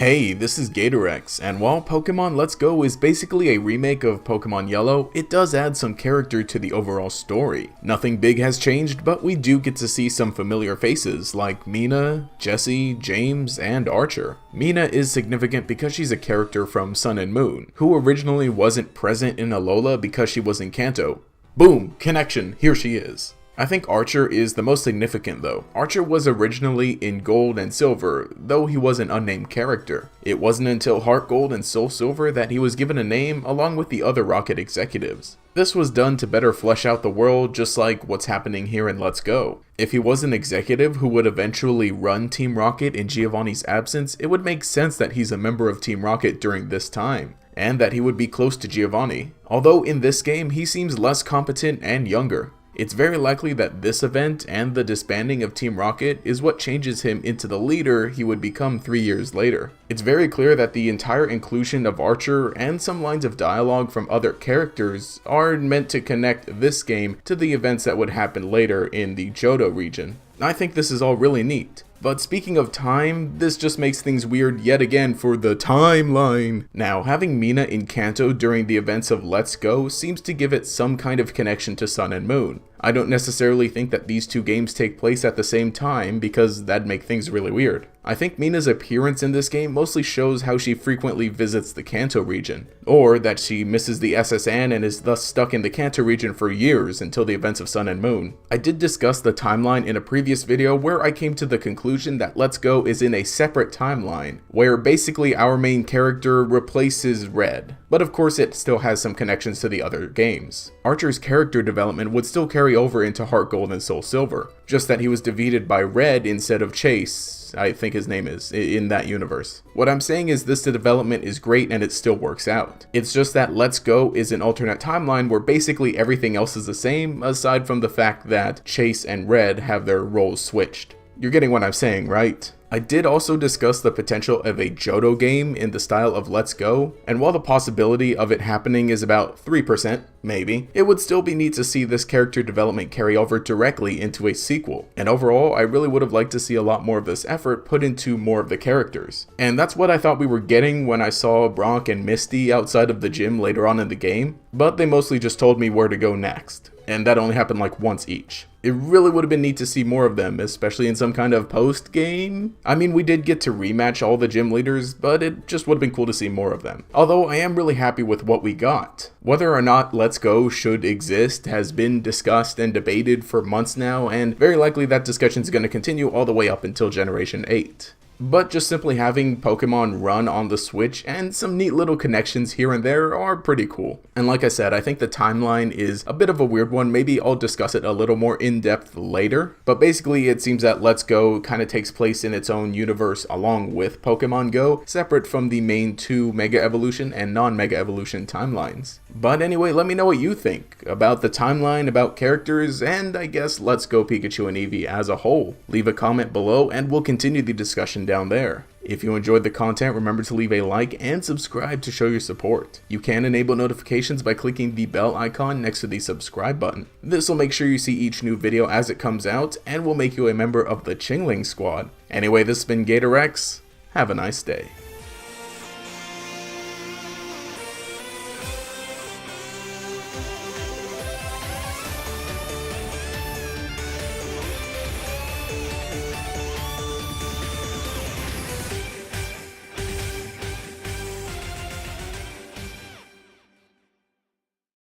Hey, this is GatorX, and while Pokemon Let's Go is basically a remake of Pokemon Yellow, it does add some character to the overall story. Nothing big has changed, but we do get to see some familiar faces like Mina, Jesse, James, and Archer. Mina is significant because she's a character from Sun and Moon, who originally wasn't present in Alola because she was in Kanto. Boom! Connection, here she is. I think Archer is the most significant though. Archer was originally in Gold and Silver, though he was an unnamed character. It wasn't until Heart Gold and Soul Silver that he was given a name along with the other Rocket executives. This was done to better flesh out the world, just like what's happening here in Let's Go. If he was an executive who would eventually run Team Rocket in Giovanni's absence, it would make sense that he's a member of Team Rocket during this time, and that he would be close to Giovanni. Although in this game he seems less competent and younger. It's very likely that this event and the disbanding of Team Rocket is what changes him into the leader he would become 3 years later. It's very clear that the entire inclusion of Archer and some lines of dialogue from other characters are meant to connect this game to the events that would happen later in the Johto region. I think this is all really neat. But speaking of time, this just makes things weird yet again for the timeline. Now, having Mina in Kanto during the events of Let's Go seems to give it some kind of connection to Sun and Moon. I don't necessarily think that these two games take place at the same time because that'd make things really weird. I think Mina's appearance in this game mostly shows how she frequently visits the Kanto region, or that she misses the SSN and is thus stuck in the Kanto region for years until the events of Sun and Moon. I did discuss the timeline in a previous video where I came to the conclusion that Let's Go is in a separate timeline, where basically our main character replaces Red. But of course it still has some connections to the other games. Archer's character development would still carry over into Heart Gold and Soul Silver, just that he was defeated by Red instead of Chase, I think his name is, in that universe. What I'm saying is the development is great and it still works out. It's just that Let's Go is an alternate timeline where basically everything else is the same, aside from the fact that Chase and Red have their roles switched. You're getting what I'm saying, right? I did also discuss the potential of a Johto game in the style of Let's Go, and while the possibility of it happening is about 3%, maybe, it would still be neat to see this character development carry over directly into a sequel. And overall, I really would have liked to see a lot more of this effort put into more of the characters. And that's what I thought we were getting when I saw Bronk and Misty outside of the gym later on in the game, but they mostly just told me where to go next. And that only happened like once each. It really would have been neat to see more of them, especially in some kind of post-game. I mean, we did get to rematch all the gym leaders, but it just would have been cool to see more of them. Although I am really happy with what we got. Whether or not Let's Go should exist has been discussed and debated for months now, and very likely that discussion is going to continue all the way up until Generation 8. But just simply having Pokemon run on the Switch and some neat little connections here and there are pretty cool. And like I said, I think the timeline is a bit of a weird one. Maybe I'll discuss it a little more in depth later. But basically it seems that Let's Go kind of takes place in its own universe along with Pokemon Go, separate from the main two Mega Evolution and non-Mega Evolution timelines. But anyway, let me know what you think about the timeline, about characters, and I guess Let's Go Pikachu and Eevee as a whole. Leave a comment below and we'll continue the discussion down there. If you enjoyed the content, remember to leave a like and subscribe to show your support. You can enable notifications by clicking the bell icon next to the subscribe button. This will make sure you see each new video as it comes out and will make you a member of the Chingling Squad. Anyway, this has been GatorX. Have a nice day.